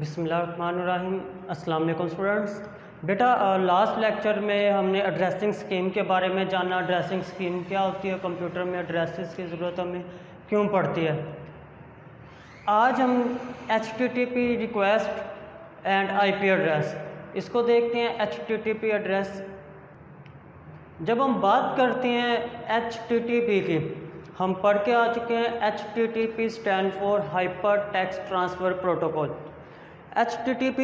बिस्मिल्लाहिर्रहमानिर्रहीम। अस्सलाम वालेकुम स्टूडेंट्स। बेटा लास्ट लेक्चर में हमने एड्रेसिंग स्कीम के बारे में जाना। एड्रेसिंग स्कीम क्या होती है, कंप्यूटर में एड्रेसेस की ज़रूरत हमें क्यों पड़ती है। आज हम HTTP request and IP address इसको देखते हैं। HTTP एड्रेस, जब हम बात करते हैं HTTP की, हम पढ़ के आ चुके हैं HTTP stand for hyper text transfer protocol. HTTP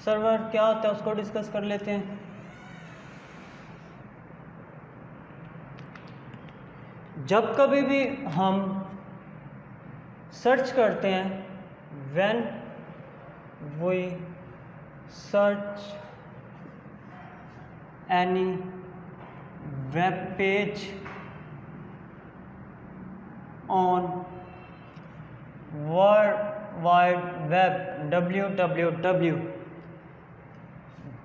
server क्या होता है उसको डिस्कस कर लेते हैं। जब कभी भी हम सर्च करते हैं, when we search any web page on world wide web www,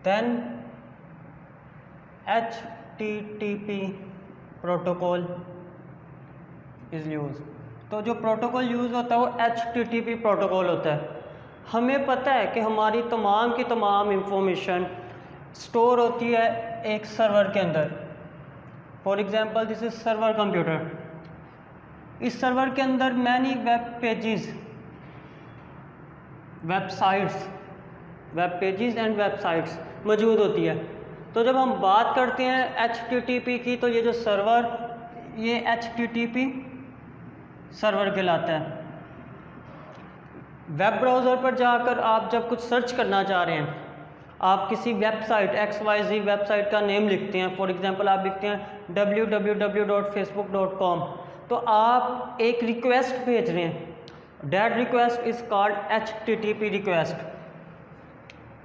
then HTTP protocol is use. तो जो प्रोटोकॉल यूज़ होता है वो HTTP प्रोटोकॉल होता है। हमें पता है कि हमारी तमाम की तमाम इंफॉर्मेशन स्टोर होती है एक सर्वर के अंदर। For example this is server computer. इस सर्वर के अंदर many web pages, web pages and websites मौजूद होती है। तो जब हम बात करते हैं HTTP की, तो ये जो सर्वर, ये HTTP सर्वर कहलाता है। वेब ब्राउज़र पर जाकर आप जब कुछ सर्च करना चाह रहे हैं, आप किसी वेबसाइट XYZ वेबसाइट का नेम लिखते हैं। फॉर एग्जांपल आप लिखते हैं www.facebook.com, तो आप एक रिक्वेस्ट भेज रहे हैं। That request is called HTTP request.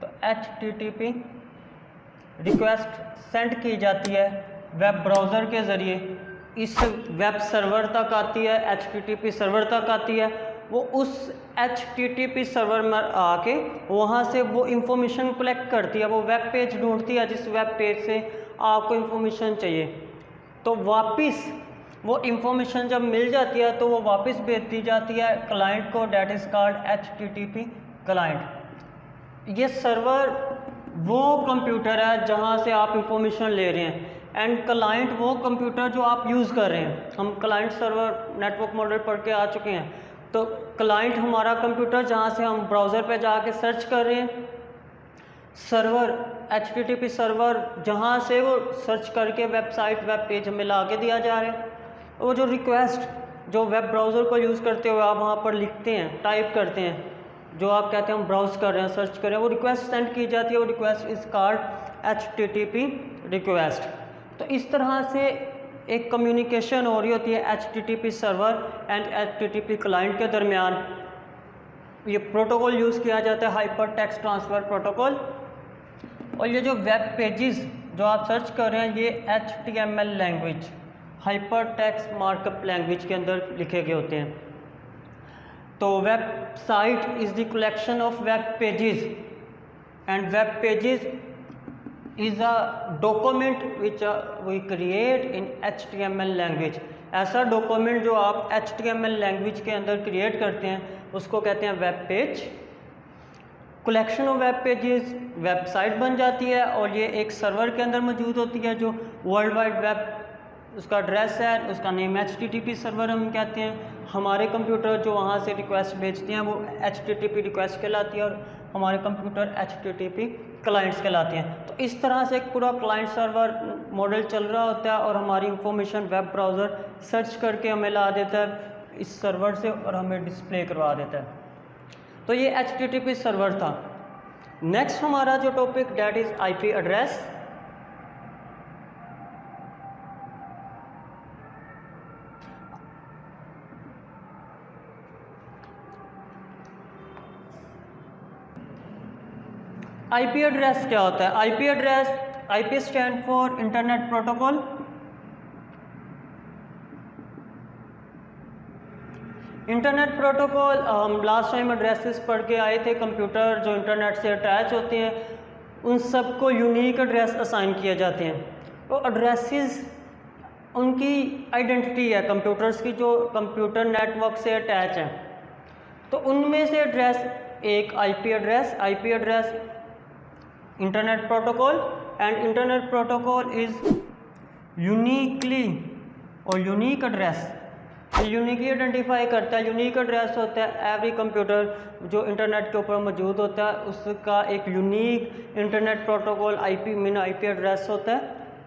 तो HTTP रिक्वेस्ट सेंड की जाती है वेब ब्राउज़र के ज़रिए, इस वेब सर्वर तक आती है, HTTP सर्वर तक आती है। वो उस HTTP सर्वर में आके वहाँ से वो इंफॉर्मेशन कलेक्ट करती है, वो वेब पेज ढूंढती है जिस वेब पेज से आपको इंफॉर्मेशन चाहिए। तो वापस वो इंफॉर्मेशन जब मिल जाती है तो वो वापस भेज दी जाती है क्लाइंट को। That is called HTTP client. ये सर्वर वो कंप्यूटर है जहाँ से आप इंफॉर्मेशन ले रहे हैं, एंड क्लाइंट वो कंप्यूटर जो आप यूज़ कर रहे हैं। हम क्लाइंट सर्वर नेटवर्क मॉडल पढ़ के आ चुके हैं। तो क्लाइंट हमारा कंप्यूटर जहाँ से हम ब्राउज़र पे जाके सर्च कर रहे हैं, सर्वर HTTP सर्वर जहाँ से वो सर्च करके वेबसाइट वेब पेज हमें ला के दिया जा रहा है। वो जो रिक्वेस्ट जो वेब ब्राउज़र को यूज़ करते हुए आप वहाँ पर लिखते हैं, टाइप करते हैं, जो आप कहते हैं हम ब्राउज़ कर रहे हैं, सर्च कर रहे हैं, वो रिक्वेस्ट सेंड की जाती है। वो request is called HTTP request. तो इस तरह से एक कम्युनिकेशन हो रही होती है HTTP server and HTTP client के दरमियान। ये प्रोटोकॉल यूज़ किया जाता है हाइपर टेक्स्ट ट्रांसफ़र प्रोटोकॉल। और ये जो वेब पेजेस जो आप सर्च कर रहे हैं, ये HTML language, hyper text markup language के अंदर लिखे गए होते हैं। तो website is the collection of web pages and web pages is a document which we create in HTML language. ऐसा डॉक्यूमेंट जो आप HTML लैंग्वेज के अंदर क्रिएट करते हैं उसको कहते हैं web page. Collection of web pages website बन जाती है और ये एक सर्वर के अंदर मौजूद होती है जो वर्ल्ड वाइड वेब उसका एड्रेस है, उसका नेम HTTP सर्वर हम कहते हैं। हमारे कंप्यूटर जो वहाँ से रिक्वेस्ट भेजते हैं वो HTTP रिक्वेस्ट कहलाती है और हमारे कंप्यूटर HTTP क्लाइंट्स कहलाते हैं। तो इस तरह से एक पूरा क्लाइंट सर्वर मॉडल चल रहा होता है और हमारी इंफॉर्मेशन वेब ब्राउज़र सर्च करके हमें ला देता है इस सर्वर से और हमें डिस्प्ले करवा देता है। तो ये HTTP सर्वर था। नेक्स्ट हमारा जो topic that is IP address. IP address क्या होता है? IP address, IP stand for internet protocol. Internet protocol हम लास्ट टाइम एड्रेसेस पढ़ के आए थे। कंप्यूटर जो इंटरनेट से अटैच होते हैं उन सबको यूनिक एड्रेस असाइन किए जाते हैं। तो एड्रेसेस उनकी आइडेंटिटी है कंप्यूटर्स की जो कंप्यूटर नेटवर्क से अटैच हैं। तो उनमें से एड्रेस एक IP address internet protocol, and internet protocol is uniquely और यूनिक एड्रेस यूनिकली आइडेंटिफाई करता है। यूनिक एड्रेस होता है एवरी कंप्यूटर जो इंटरनेट के ऊपर मौजूद होता है उसका एक unique internet protocol IP address होता है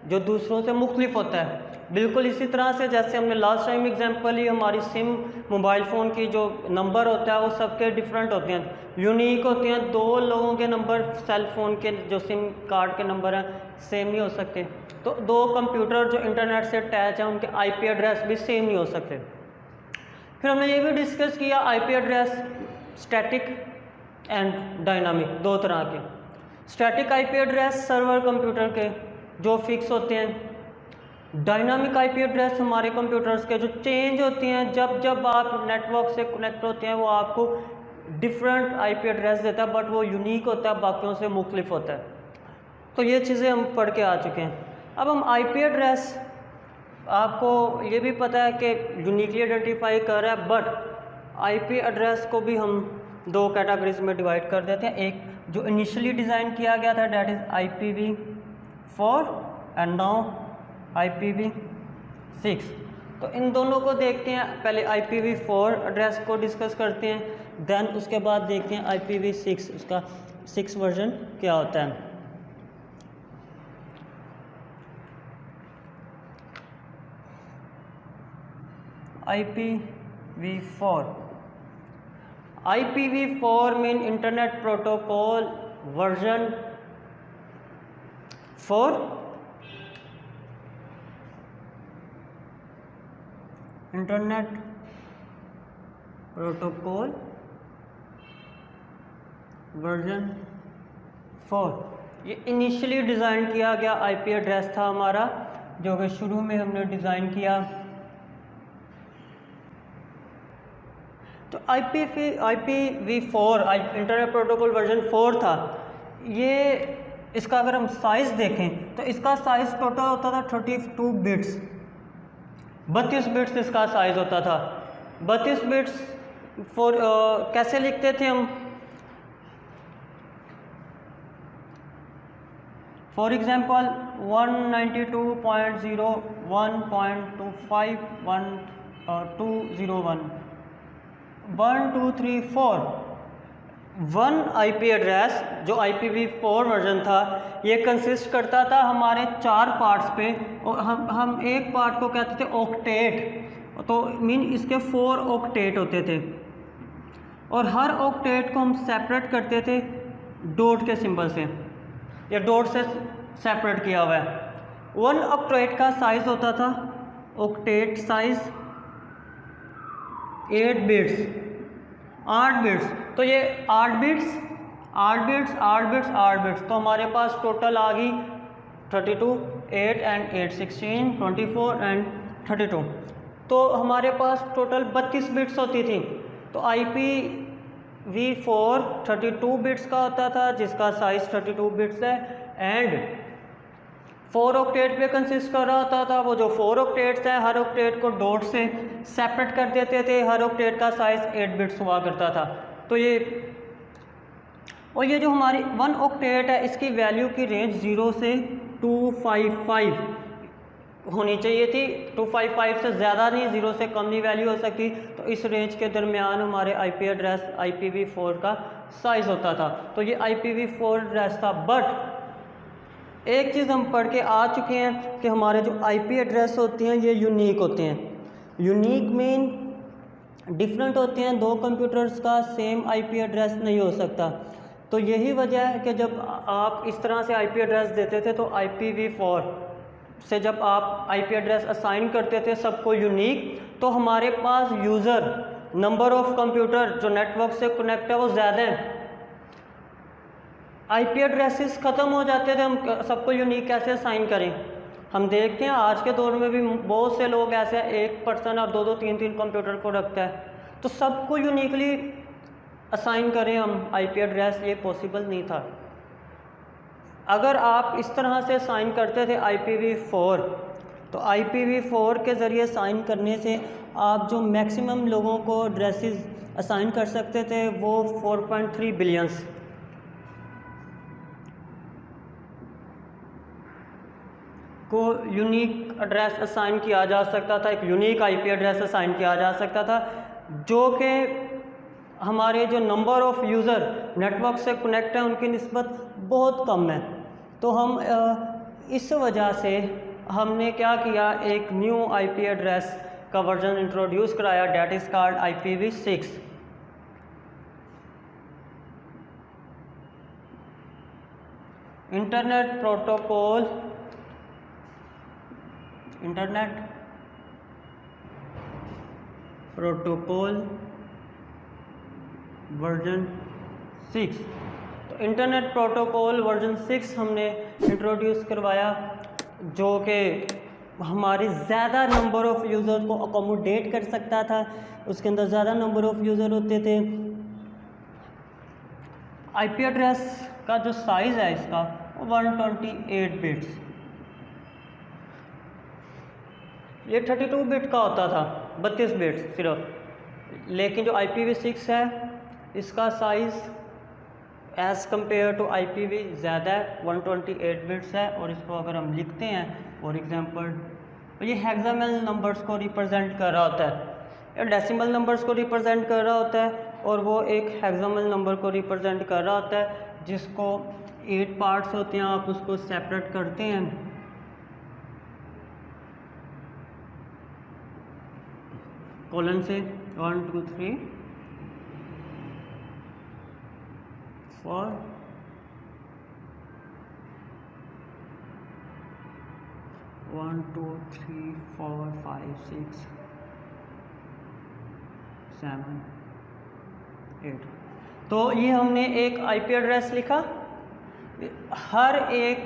जो दूसरों से मुख्तलिफ होता है। बिल्कुल इसी तरह से जैसे हमने लास्ट टाइम एग्जांपल ही हमारी सिम मोबाइल फ़ोन की जो नंबर होता है वो सबके डिफरेंट होते हैं, यूनिक होते हैं। दो लोगों के नंबर सेल फ़ोन के जो सिम कार्ड के नंबर हैं सेम नहीं हो सकते, तो दो कंप्यूटर जो इंटरनेट से अटैच हैं उनके आईपी एड्रेस भी सेम नहीं हो सकते। फिर हमने ये भी डिस्कस किया IP address static and dynamic, दो तरह के। Static IP address server computer के जो फिक्स होते हैं, डायनामिक आईपी एड्रेस हमारे कंप्यूटर्स के जो चेंज होती हैं जब जब आप नेटवर्क से कनेक्ट होते हैं, वो आपको डिफरेंट आईपी एड्रेस देता है बट वो यूनिक होता है, बाकियों से मुख्तलिफ होता है। तो ये चीज़ें हम पढ़ के आ चुके हैं। अब हम आईपी एड्रेस, आपको ये भी पता है कि यूनिकली आइडेंटिफाई कर रहा है, बट आईपी एड्रेस को भी हम दो कैटेगरीज में डिवाइड कर देते हैं। एक जो इनिशियली डिज़ाइन किया गया था that is IPv4 and now IPv6। तो इन दोनों को देखते हैं, पहले IPv4 एड्रेस को डिस्कस करते हैं, देन उसके बाद देखते हैं IPv6 उसका 6 वर्जन क्या होता है। IPv4 mean internet protocol version 4, internet protocol version 4। ये इनिशियली डिज़ाइन किया गया आईपी एड्रेस था हमारा, जो कि शुरू में हमने डिज़ाइन किया। तो IPv4 इंटरनेट प्रोटोकॉल वर्जन 4 था। ये इसका अगर हम साइज़ देखें तो इसका साइज़ टोटल होता था 32 बिट्स, 32 बिट्स इसका साइज़ होता था। 32 बिट्स कैसे लिखते थे हम, for example 192.0.1.251.201 1 2 3 4 one IP address जो IPv4 वर्जन था ये कंसिस्ट करता था हमारे 4 पार्ट्स पे, और हम एक पार्ट को कहते थे ऑक्टेट, तो मीन इसके 4 ऑक्टेट होते थे, और हर ऑक्टेट को हम सेपरेट करते थे डॉट के सिंबल से, या डॉट से सेपरेट किया हुआ है। 1 ऑक्टेट का साइज़ होता था, ऑक्टेट साइज़ 8 बिट्स, 8 बिट्स। तो ये 8 बिट्स, तो हमारे पास टोटल आ गई 32, 8 एंड 8 16, 24 एंड 32। तो हमारे पास टोटल 32 बिट्स होती थी। तो IPv4 32 बिट्स का होता था जिसका साइज़ 32 बिट्स है, एंड 4 ऑक्टेट पे कंसिस्ट कर रहा होता था। वो जो 4 ऑक्टेट्स हैं हर ऑक्टेट को डॉट से सेपरेट कर देते थे, हर ऑक्टेट का साइज़ 8 बिट्स हुआ करता था। तो ये और ये जो हमारी 1 ऑक्टेट है इसकी वैल्यू की रेंज 0 से 255 होनी चाहिए थी। 255 से ज़्यादा नहीं, 0 से कम नहीं वैल्यू हो सकती। तो इस रेंज के दरमियान हमारे आईपी एड्रेस IPv4 का साइज़ होता था। तो ये IPv4 एड्रेस था। बट एक चीज़ हम पढ़ के आ चुके हैं कि हमारे जो आईपी एड्रेस होते हैं ये यूनिक होते हैं। यूनिक मीन डिफरेंट होते हैं, दो कंप्यूटर्स का सेम आईपी एड्रेस नहीं हो सकता। तो यही वजह है कि जब आप इस तरह से आईपी एड्रेस देते थे तो IPv4 से जब आप आईपी एड्रेस असाइन करते थे सबको यूनिक, तो हमारे पास यूज़र नंबर ऑफ़ कंप्यूटर जो नेटवर्क से कनेक्ट है वो ज़्यादा है, आईपी एड्रेसेस ख़त्म हो जाते थे। हम सबको यूनिक कैसे असाइन करें? हम देखते हैं आज के दौर में भी बहुत से लोग ऐसे हैं, एक पर्सन और 2-2 3-3 कंप्यूटर को रखता है, तो सबको यूनिकली असाइन करें हम आईपी एड्रेस, ये पॉसिबल नहीं था। अगर आप इस तरह से साइन करते थे IPv4, तो IPv4 के ज़रिए साइन करने से आप जो मैक्सिमम लोगों को एड्रेसेस असाइन कर सकते थे वो 4.3 बिलियंस को यूनिक एड्रेस असाइन किया जा सकता था, एक यूनिक आईपी एड्रेस असाइन किया जा सकता था, जो कि हमारे जो नंबर ऑफ़ यूज़र नेटवर्क से कनेक्ट हैं उनकी निस्बत बहुत कम है। तो हम इस वजह से हमने क्या किया, एक न्यू आईपी एड्रेस का वर्जन इंट्रोड्यूस कराया, that is called IPv6। Internet protocol version 6। तो इंटरनेट प्रोटोकॉल वर्जन 6 हमने इंट्रोड्यूस करवाया, जो कि हमारी ज़्यादा नंबर ऑफ़ यूज़र को अकोमोडेट कर सकता था। उसके अंदर ज़्यादा नंबर ऑफ़ यूज़र होते थे। आईपी एड्रेस का जो साइज़ है इसका 128 बिट्स, ये 32 बिट का होता था, 32 बिट्स सिर्फ। लेकिन जो IPv6 है इसका size as compare to IPv ज़्यादा है, 128 बिट्स है। और इसको अगर हम लिखते हैं फॉर एग्जांपल, तो ये हेक्साडेसिमल नंबर्स को रिप्रेजेंट कर रहा होता है, या डेसिमल नंबर्स को रिप्रेजेंट कर रहा होता है, और वो एक हेक्साडेसिमल नंबर को रिप्रेजेंट कर रहा होता है, जिसको 8 पार्ट्स होते हैं। आप उसको सेपरेट करते हैं कॉलन से 1 2 3 4 1 2 3 4 5 6 7 8। तो ये हमने एक आईपी एड्रेस लिखा, हर एक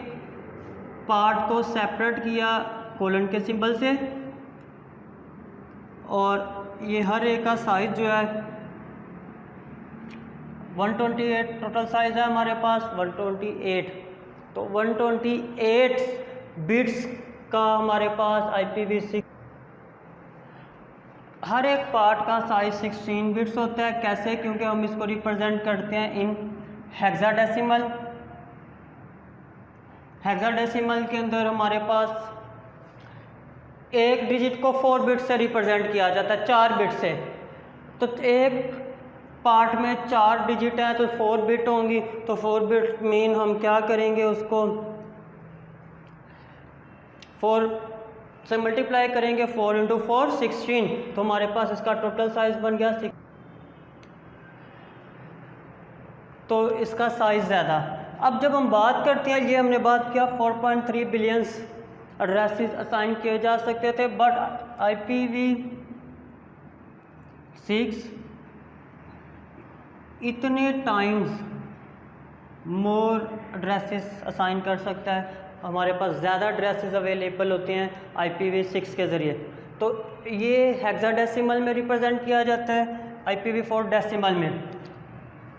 पार्ट को सेपरेट किया कोलन के सिंबल से, और ये हर एक का साइज़ जो है 128 टोटल साइज़ है हमारे पास 128। तो 128 बिट्स का हमारे पास IPv6, हर एक पार्ट का साइज़ 16 बिट्स होता है। कैसे? क्योंकि हम इसको रिप्रेजेंट करते हैं इन हेक्साडेसिमल। हेक्साडेसिमल के अंदर हमारे पास एक डिजिट को 4 बिट से रिप्रेजेंट किया जाता है, 4 बिट से। तो एक पार्ट में 4 डिजिट हैं तो 4 बिट होंगी, तो 4 बिट मीन हम क्या करेंगे, उसको 4 से मल्टीप्लाई करेंगे, 4 इंटू 4 16। तो हमारे पास इसका टोटल साइज बन गया 6। तो इसका साइज़ ज़्यादा। अब जब हम बात करते हैं, ये हमने बात किया 4.3 बिलियंस एड्रेसेस असाइन किए जा सकते थे, बट IPv6 इतने टाइम्स मोर एड्रेसेस असाइन कर सकता है। हमारे पास ज़्यादा एड्रेसेस अवेलेबल होते हैं IPv6 के ज़रिए। तो ये हेक्साडेसिमल में रिप्रेजेंट किया जाता है, IPv4 डेसिमल में।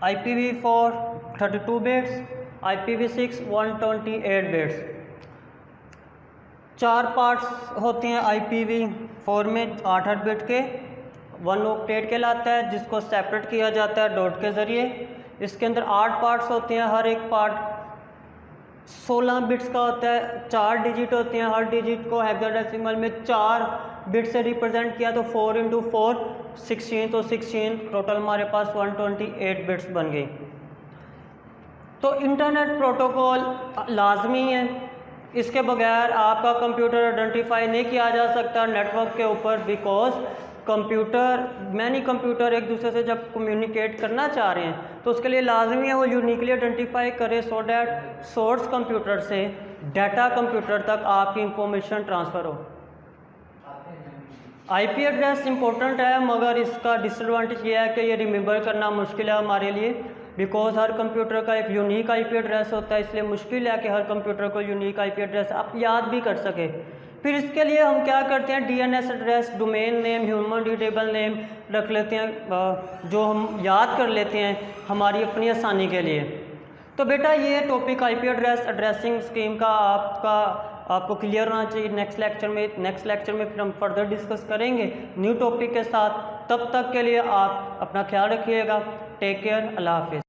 IPv4 32 bits, IPv6 128 bits. 4 parts होते हैं IPv4 में 8 बिट के, 1 ऑक्टेट कहलाता है, जिसको सेपरेट किया जाता है डॉट के ज़रिए। इसके अंदर 8 पार्ट्स होते हैं, हर एक पार्ट 16 बिट्स का होता है, 4 डिजिट होते हैं, हर डिजिट को हेक्साडेसिमल में 4 बिट से रिप्रेजेंट किया, तो 4 इंटू 4 16, तो 16 टोटल हमारे पास 128 बिट्स बन गई। तो इंटरनेट प्रोटोकॉल लाजमी है, इसके बगैर आपका कंप्यूटर आइडेंटिफाई नहीं किया जा सकता नेटवर्क के ऊपर, बिकॉज मैनी कंप्यूटर एक दूसरे से जब कम्युनिकेट करना चाह रहे हैं तो उसके लिए लाजमी है वो यूनिकली आइडेंटिफाई करे, सो डैट सोर्स कंप्यूटर से डाटा कंप्यूटर तक आपकी इंफॉर्मेशन ट्रांसफ़र हो। आईपी एड्रेस इंपॉर्टेंट है, मगर इसका डिसएडवांटेज ये है कि ये रिमेंबर करना मुश्किल है हमारे लिए, बिकॉज हर कंप्यूटर का एक यूनिक आईपी एड्रेस होता है, इसलिए मुश्किल है कि हर कंप्यूटर को यूनिक आईपी एड्रेस आप याद भी कर सके। फिर इसके लिए हम क्या करते हैं, DNS address, domain name, human readable name रख लेते हैं, जो हम याद कर लेते हैं हमारी अपनी आसानी के लिए। तो बेटा ये topic IP address addressing scheme का आपका आपको क्लियर होना चाहिए। नेक्स्ट लेक्चर में फिर हम फर्दर डिस्कस करेंगे न्यू टॉपिक के साथ। तब तक के लिए आप अपना ख्याल रखिएगा। टेक केयर, अल्लाह हाफिज़।